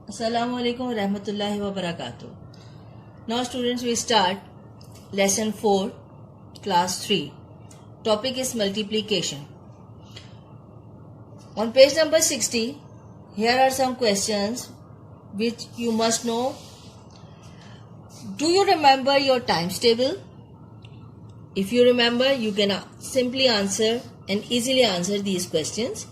Assalamu alaikum warahmatullahi wabarakatuh. Now students, we start lesson 4 class 3. Topic is multiplication. On page number 60, here are some questions which you must know. Do you remember your times table? If you remember, you can simply answer and easily answer these questions.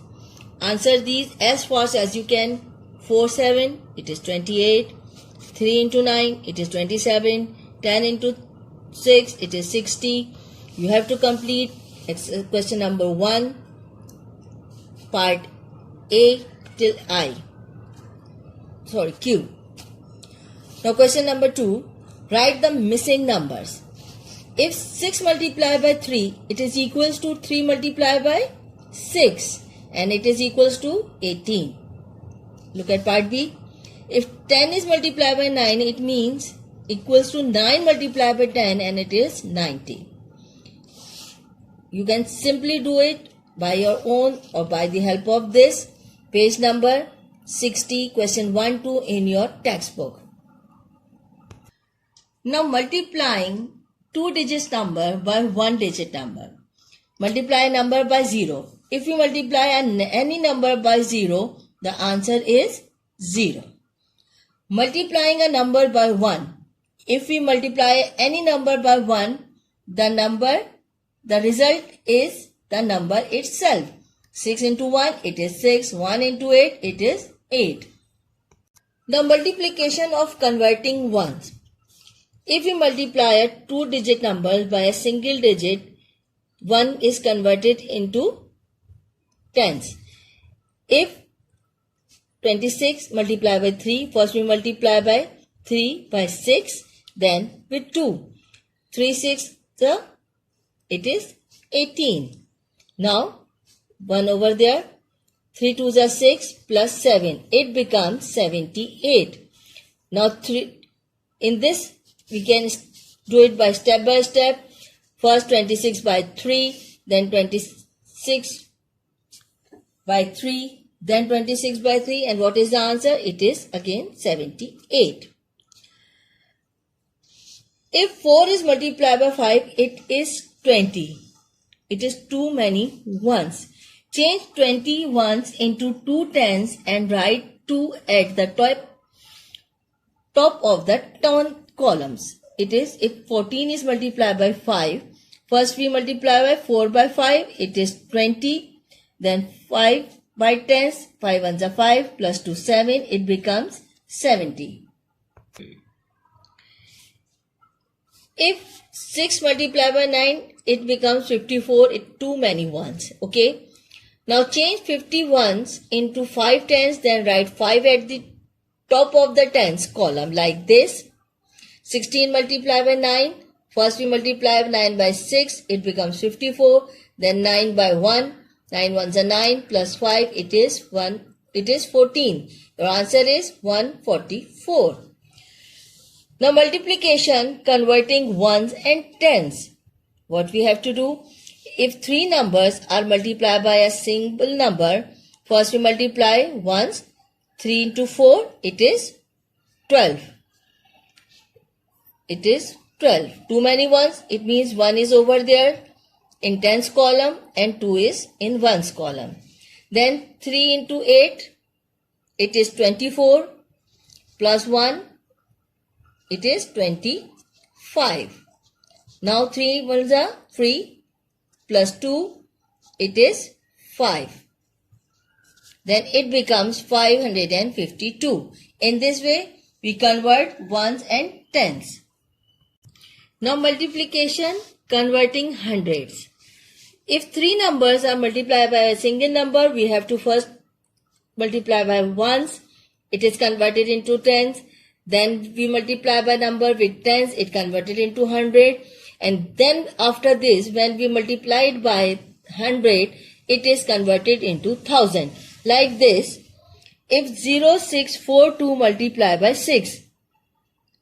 Answer these as fast as you can. 4 7, it is 28. 3 into 9, it is 27. 10 into 6, it is 60. You have to complete question number 1, part A till I. Q. Now question number 2, write the missing numbers. If 6 multiplied by 3, it is equals to 3 multiplied by 6, and it is equals to 18. Look at part B. If 10 is multiplied by 9, it means equals to 9 multiplied by 10, and it is 90. You can simply do it by your own or by the help of this. Page number 60, question 1, 2 in your textbook. Now multiplying 2-digit number by 1-digit number. Multiply a number by 0. If you multiply any number by 0, the answer is 0. Multiplying a number by 1. If we multiply any number by 1, the result is the number itself. 6 into 1, it is 6. 1 into 8, it is 8. The multiplication of converting ones. If we multiply a 2-digit number by a single digit, 1 is converted into tens. If 26 multiplied by 3, first we multiply by 3 by 6, then with 2. 3 6, it is 18. Now 1 over there, 3 2s are 6 plus 7, it becomes 78. Now in this we can do it by step. First 26 by 3, then 26 by 3, then 26 by 3, and what is the answer? It is again 78. If 4 is multiplied by 5, it is 20. It is too many ones. Change 20 ones into 2 tens and write 2 at the top of the columns. It is, if 14 is multiplied by 5, first we multiply by 4 by 5, it is 20, then 5 by 10s, 5 ones are 5, plus 2 7, it becomes 70. If 6 multiplied by 9, it becomes 54, it too many ones, okay. Now change 50 ones into 5 tens, then write 5 at the top of the tens column like this. 16 multiplied by 9, first we multiply 9 by 6, it becomes 54, then 9 by 1, 9 ones are 9, plus 5, it is 14. Your answer is 144. Now multiplication, converting ones and tens. What we have to do? If 3 numbers are multiplied by a single number, first we multiply ones. 3 into 4, it is 12. It is 12. Too many ones, it means 1 is over there in tens column and 2 is in ones column. Then 3 into 8, it is 24, plus 1, it is 25. Now 3 ones are 3, plus 2, it is 5. Then it becomes 552. In this way, we convert ones and tens. Now multiplication, converting hundreds. If 3 numbers are multiplied by a single number, we have to first multiply by ones. It is converted into tens. Then we multiply by number with tens, it converted into 100. And then after this, when we multiply it by 100, it is converted into 1000. Like this, if 0642 multiplied by 6,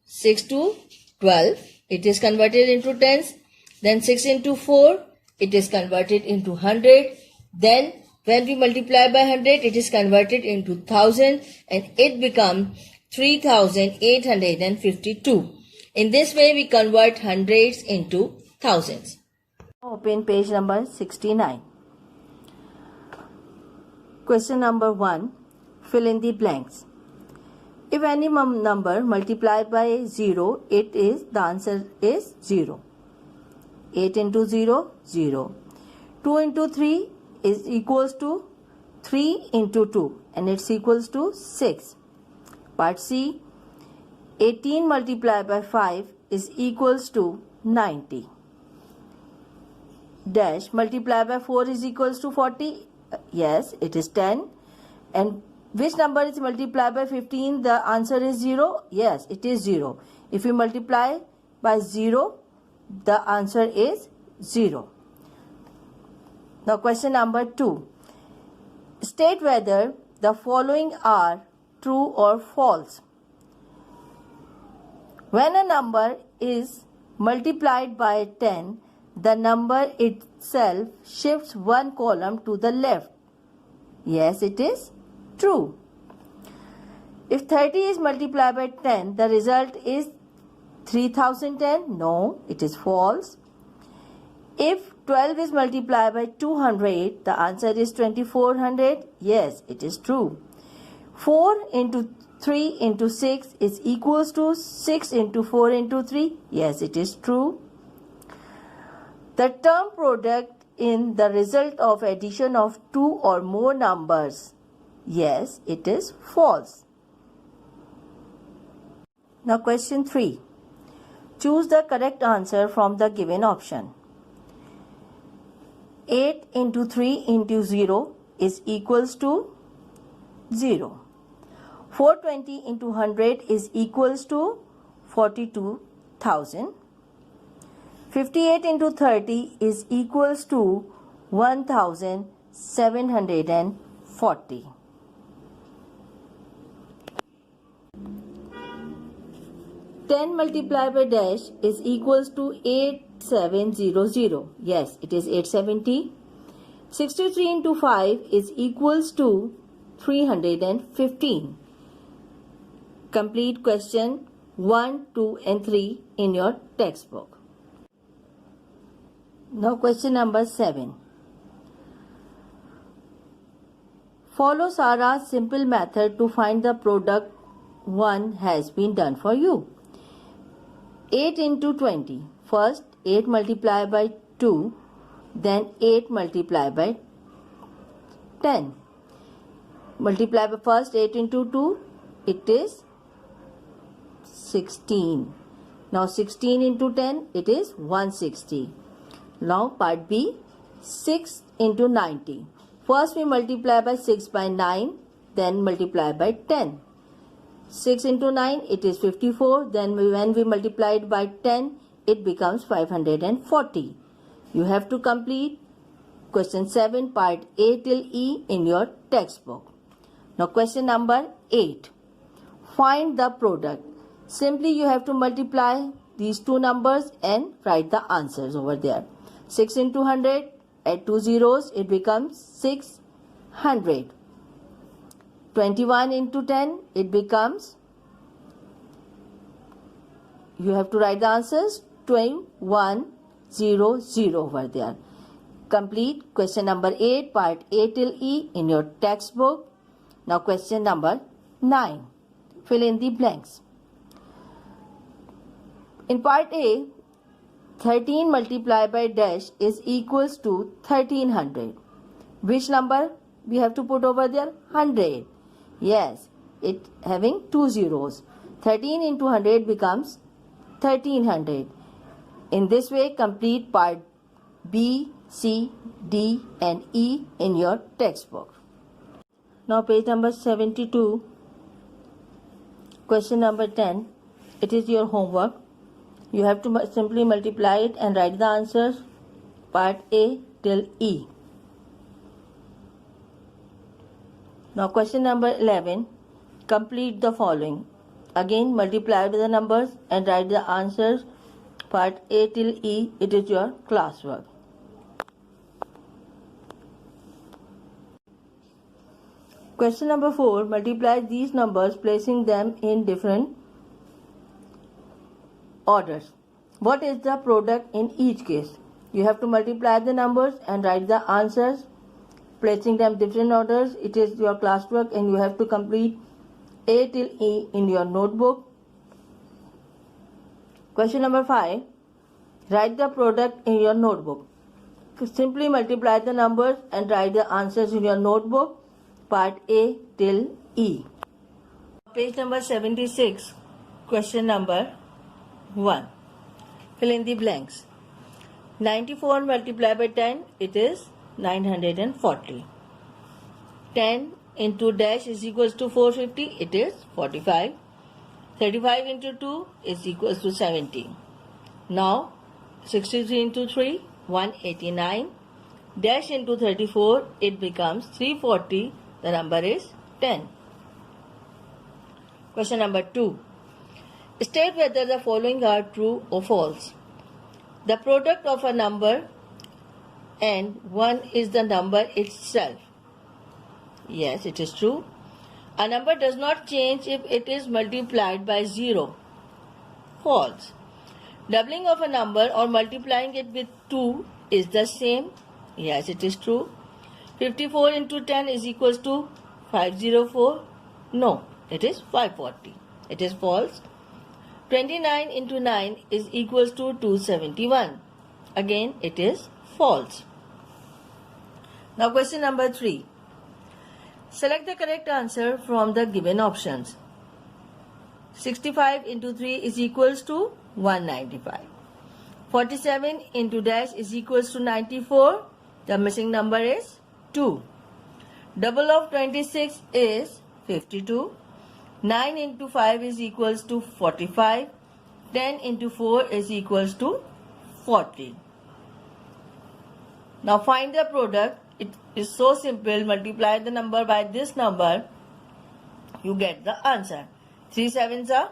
6 to 12, it is converted into tens. Then 6 into 4, it is converted into 100. Then When we multiply by 100, it is converted into 1000 and it becomes 3852. In this way, we convert hundreds into thousands. Open page number 69. Question number 1. Fill in the blanks. If any number multiplied by 0, the answer is 0. 8 into 0, 0. 2 into 3 is equals to 3 into 2 and it's equals to 6. Part C. 18 multiplied by 5 is equals to 90. Dash multiplied by 4 is equals to 40. Yes, it is 10. And which number is multiplied by 15? The answer is 0. Yes, it is 0. If you multiply by 0, the answer is 0. Now question number 2. State whether the following are true or false. When a number is multiplied by 10, the number itself shifts one column to the left. Yes, it is true. If 30 is multiplied by 10, the result is 3010. No, it is false. If 12 is multiplied by 200, the answer is 2400. Yes, it is true. 4 into 3 into 6 is equals to 6 into 4 into 3. Yes, it is true. The term product in the result of addition of two or more numbers. Yes, it is false. Now question 3. Choose the correct answer from the given option. 8 into 3 into 0 is equals to 0. 420 into 100 is equals to 42,000. 58 into 30 is equals to 1740. 10 multiplied by dash is equals to 8700. Yes, it is 870. 63 into 5 is equals to 315. Complete question 1, 2 and 3 in your textbook. Now question number 7. Follow Sarah's simple method to find the product 1 has been done for you. 8 into 20. First 8 multiplied by 2, then 8 multiplied by 10. Multiply by first 8 into 2, it is 16. Now 16 into 10, it is 160. Now part B, 6 into 90. First we multiply by 6 by 9, then multiply by 10. 6 into 9, it is 54. Then when we multiply it by 10, it becomes 540. You have to complete question 7 part A till E in your textbook. Now question number 8. Find the product. Simply you have to multiply these two numbers and write the answers over there. 6 into 100, add 2 zeros, it becomes 600. 21 into 10, it becomes, you have to write the answers, 2100 over there. Complete question number 8, part A till E in your textbook. Now question number 9. Fill in the blanks. In part A, 13 multiplied by dash is equals to 1300. Which number we have to put over there? 100. Yes, it having 2 zeros. 13 into 100 becomes 1300. In this way, complete part B, C, D and E in your textbook. Now page number 72, question number 10. It is your homework. You have to simply multiply it and write the answers part A till E. Now question number 11. Complete the following. Again multiply the numbers and write the answers part A till E. It is your classwork. Question number 4. Multiply these numbers placing them in different orders. What is the product in each case? You have to multiply the numbers and write the answers, placing them different orders. It is your classwork and you have to complete A till E in your notebook. Question number 5. Write the product in your notebook. Simply multiply the numbers and write the answers in your notebook, part A till E. Page number 76, question number 1. Fill in the blanks. 94 multiplied by 10, it is 940. 10 into dash is equals to 450, it is 45. 35 into 2 is equals to 70. Now 63 into 3, 189. Dash into 34, it becomes 340. The number is 10. Question number 2. State whether the following are true or false. The product of a number and 1 is the number itself. Yes, it is true. A number does not change if it is multiplied by 0. False. Doubling of a number or multiplying it with 2 is the same. Yes, it is true. 54 into 10 is equals to 504. No, it is 540. It is false. 29 into 9 is equals to 271. Again, it is false. Now question number 3. Select the correct answer from the given options. 65 into 3 is equals to 195. 47 into dash is equals to 94. The missing number is 2. Double of 26 is 52. 9 into 5 is equals to 45. 10 into 4 is equals to 40. Now find the product. It is so simple. Multiply the number by this number. You get the answer. 3 sevens are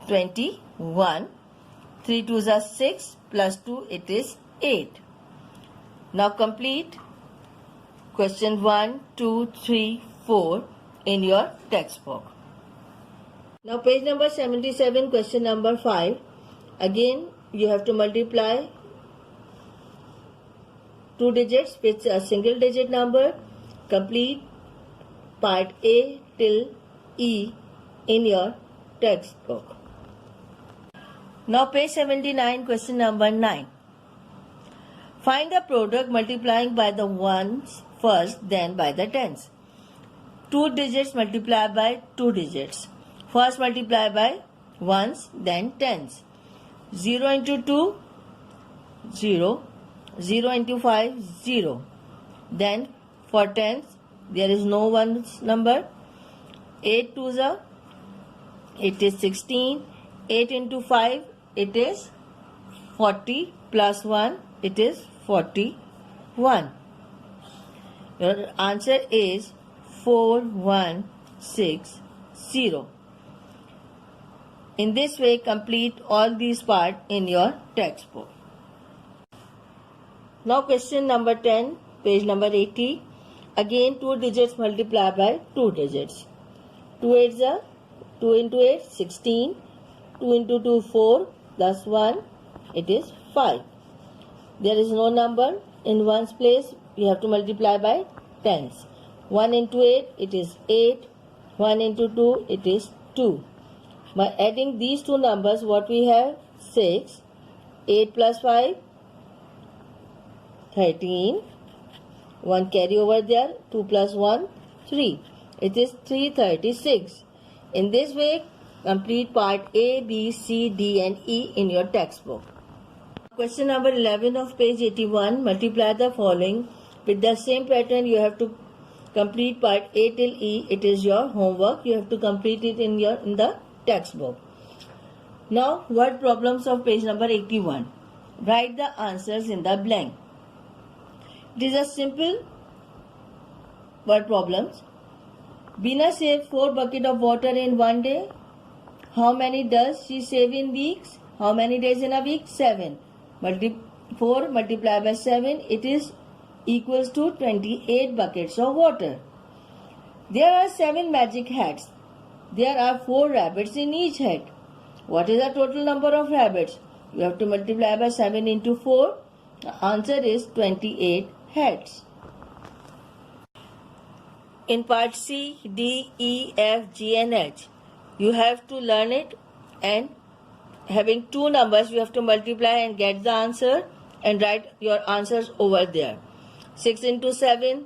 21. 3 twos are 6 plus 2 it is 8. Now complete question 1, 2, 3, 4 in your textbook. Now page number 77, question number 5. Again you have to multiply two digits with a single digit number. Complete part A till E in your textbook. Now page 79, question number 9. Find the product multiplying by the ones first, then by the tens. Two digits multiply by two digits. First multiply by ones, then tens. 0 into 2, 0. 0 into 5, 0. Then for tens, there is no ones number. 8 twos are, it is 16. 8 into 5, it is 40 plus 1, it is 41. Your answer is 4160. In this way, complete all these parts in your textbook. Now question number 10, page number 80. Again, two digits multiply by two digits. 2 8s are 2 into 8, 16. 2 into 2, 4 plus 1, it is 5. There is no number in ones place. You have to multiply by tens. 1 into 8, it is 8. 1 into 2, it is 2. By adding these two numbers, what we have? 6. 8 plus 5, 13. 1 carry over there. 2 plus 1, 3. It is 336. In this way, complete part A, B, C, D and E in your textbook. Question number 11 of page 81. Multiply the following. With the same pattern, you have to complete part A till E. It is your homework. You have to complete it in the textbook. Now, word problems of page number 81. Write the answers in the blank. It is a simple word problems. Bina saved 4 buckets of water in one day. How many does she save in weeks? How many days in a week? 7. 4 multiplied by 7, it is equals to 28 buckets of water. There are 7 magic hats. There are 4 rabbits in each hat. What is the total number of rabbits? You have to multiply by 7 into 4. The answer is 28 hats. In part C, D, E, F, G and H, you have to learn it, and having 2 numbers you have to multiply and get the answer and write your answers over there. 6 into 7.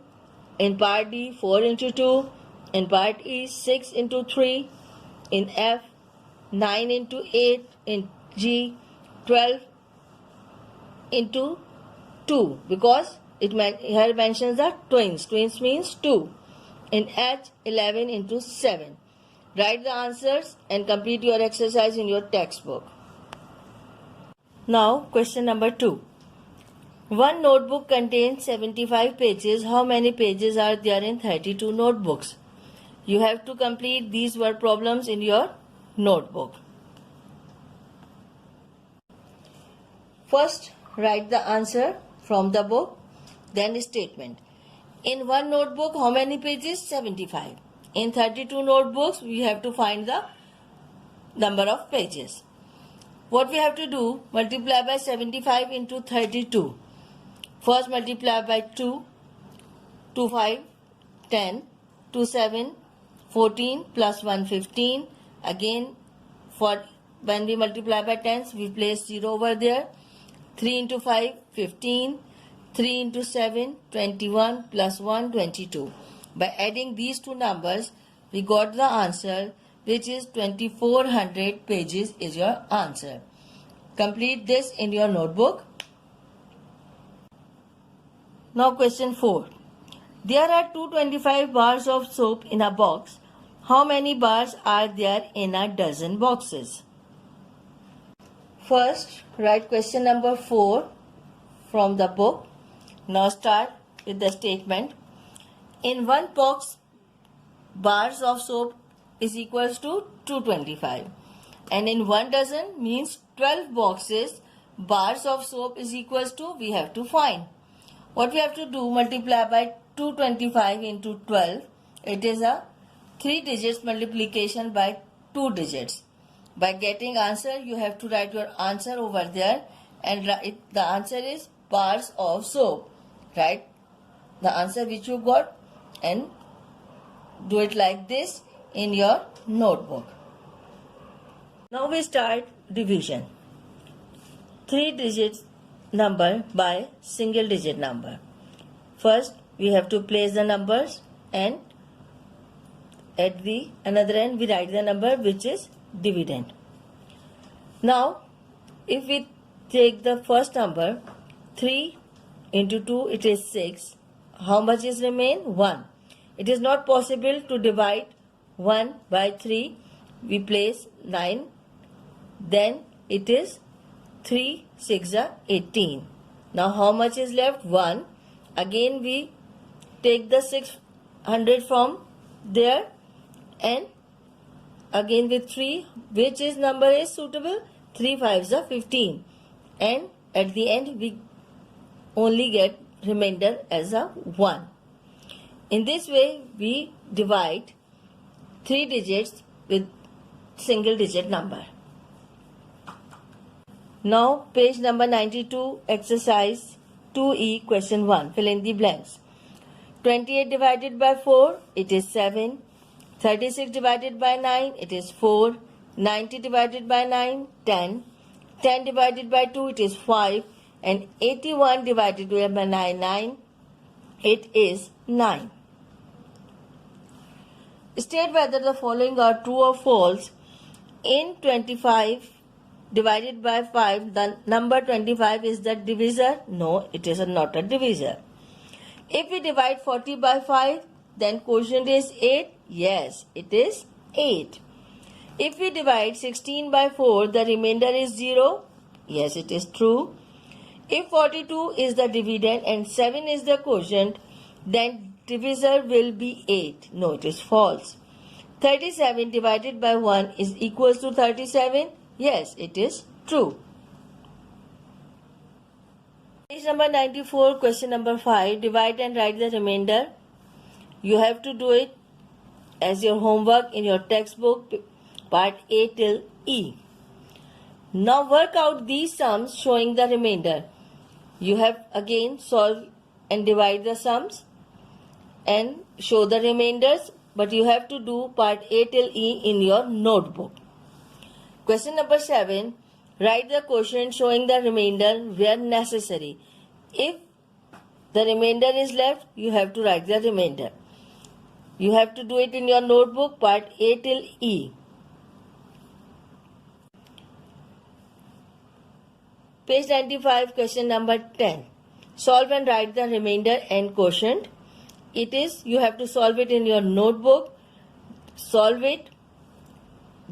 In part D, 4 into 2. In part E, 6 into 3. In F, 9 into 8. In G, 12 into 2, because here mentions the twins. Twins means 2. In H, 11 into 7. Write the answers and complete your exercise in your textbook. Now, question number 2. One notebook contains 75 pages. How many pages are there in 32 notebooks? You have to complete these word problems in your notebook. First, write the answer from the book, then statement. In one notebook, how many pages? 75. In 32 notebooks, we have to find the number of pages. What we have to do? Multiply by 75 into 32. First multiply by 2, 2 5, 10, 2 7, 14 plus 1 15. Again, for when we multiply by tens, we place 0 over there. 3 into 5, 15. 3 into 7, 21 plus 1, 22. By adding these two numbers, we got the answer, which is 2400 pages is your answer. Complete this in your notebook. Now question 4. There are 225 bars of soap in a box. How many bars are there in a dozen boxes? First, write question number 4 from the book. Now start with the statement. In one box, bars of soap is equals to 225. And in one dozen means 12 boxes, bars of soap is equals to, we have to find. What we have to do? Multiply by 225 into 12. It is a 3 digits multiplication by 2 digits. By getting answer, you have to write your answer over there, and the answer is bars of soap. Write the answer which you got and do it like this in your notebook. Now we start division. 3 digits number by single digit number. First, we have to place the numbers, and at the another end we write the number which is dividend. Now, if we take the first number, 3 into 2, it is 6. How much is remain? 1. It is not possible to divide 1 by 3. We place 9. Then it is 3 6 are 18. Now how much is left? 1. Again we take the 600 from there, and again with 3, which is number is suitable? 3 5s are 15, and at the end we only get remainder as a 1. In this way we divide 3 digits with single digit number. Now page number 92, exercise 2E, question 1. Fill in the blanks. 28 divided by 4, it is 7. 36 divided by 9, it is 4. 90 divided by 9, 10. 10 divided by 2, it is 5. And 81 divided by 9, it is 9. State whether the following are true or false. In 25 divided by 5, the number 25 is the divisor? No, it is not a divisor. If we divide 40 by 5, then quotient is 8? Yes, it is 8. If we divide 16 by 4, the remainder is 0? Yes, it is true. If 42 is the dividend and 7 is the quotient, then divisor will be 8. No, it is false. 37 divided by 1 is equals to 37? Yes, it is true. Page number 94, question number 5. Divide and write the remainder. You have to do it as your homework in your textbook, part A till E. Now work out these sums showing the remainder. You have again solve and divide the sums and show the remainders, but you have to do part A till E in your notebook. Question number 7. Write the quotient showing the remainder where necessary. If the remainder is left, you have to write the remainder. You have to do it in your notebook, part A till E. Page 95, question number 10. Solve and write the remainder and quotient. It is, you have to solve it in your notebook. Solve it,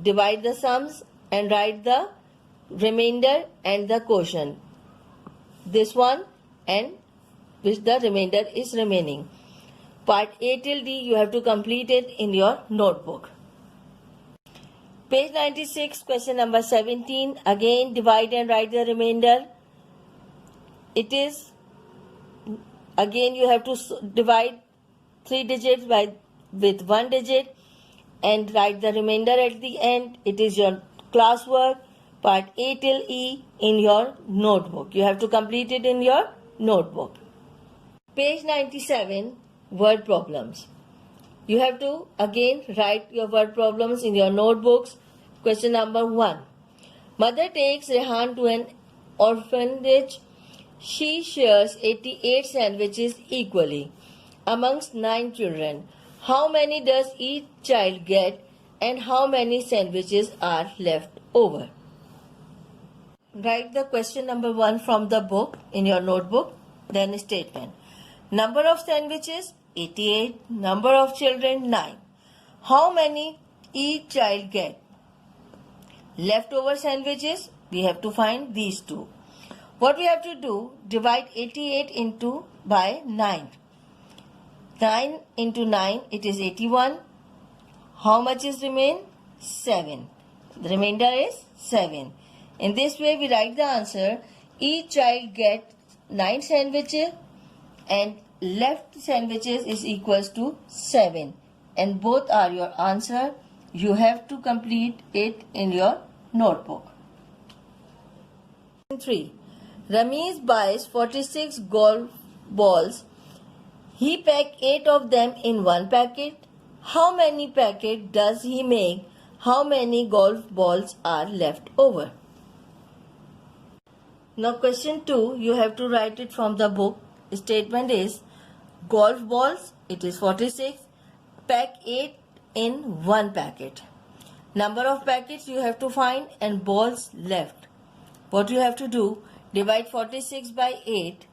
divide the sums and write the remainder and the quotient. This one and which the remainder is remaining. Part A till D, you have to complete it in your notebook. Page 96, question number 17. Again, divide and write the remainder. It is, again you have to divide 3 digits with 1 digit and write the remainder at the end. It is your classwork, part A till E in your notebook. You have to complete it in your notebook. Page 97, word problems. You have to again write your word problems in your notebooks. Question number 1. Mother takes Rehan to an orphanage. She shares 88 sandwiches equally amongst 9 children. How many does each child get and how many sandwiches are left over? Write the question number 1 from the book in your notebook, then a statement. Number of sandwiches, 88. Number of children, 9. How many each child get? Leftover sandwiches, we have to find these two. What we have to do, divide 88 by 9. 9 into 9, it is 81. How much is remain? 7. The remainder is 7. In this way, we write the answer. Each child gets 9 sandwiches and left sandwiches is equals to 7. And both are your answer. You have to complete it in your notebook. 3. Ramesh buys 46 golf balls. He packs 8 of them in one packet. How many packets does he make? How many golf balls are left over? Now question 2, you have to write it from the book. Statement is, golf balls, it is 46. Pack 8 in one packet. Number of packets you have to find and balls left. What you have to do, divide 46 by 8.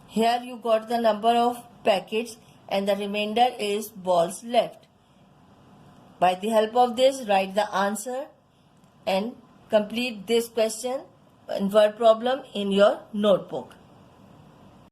Here you got the number of packets and the remainder is balls left. By the help of this, write the answer and complete this question and word problem in your notebook.